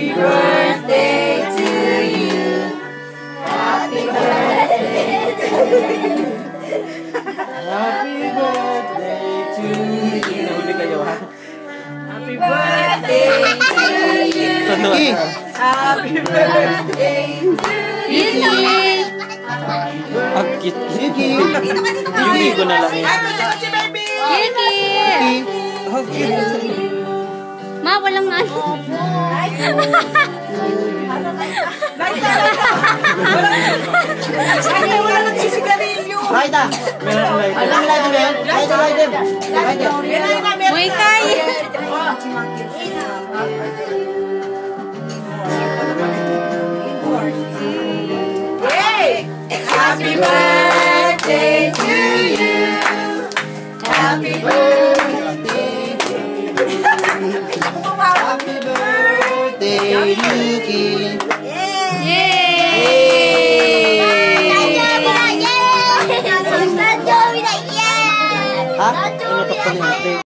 Happy birthday to you. Happy birthday to you. Happy birthday to you. Nahuli kayo, ha? Happy birthday to you. Happy birthday to you. Ang cute. Yuki ko na lang. Yuki! Ang cute. Ma, walang ano. Wala nang sisigarilyo. Raida! Meron ang lighter. Alam lighter yan? Lighter. Uy, kay! Yay! Happy birthday to you. Happy birthday to you. Happy birthday, Yuki! Yay! Ha? Ano to pa natin?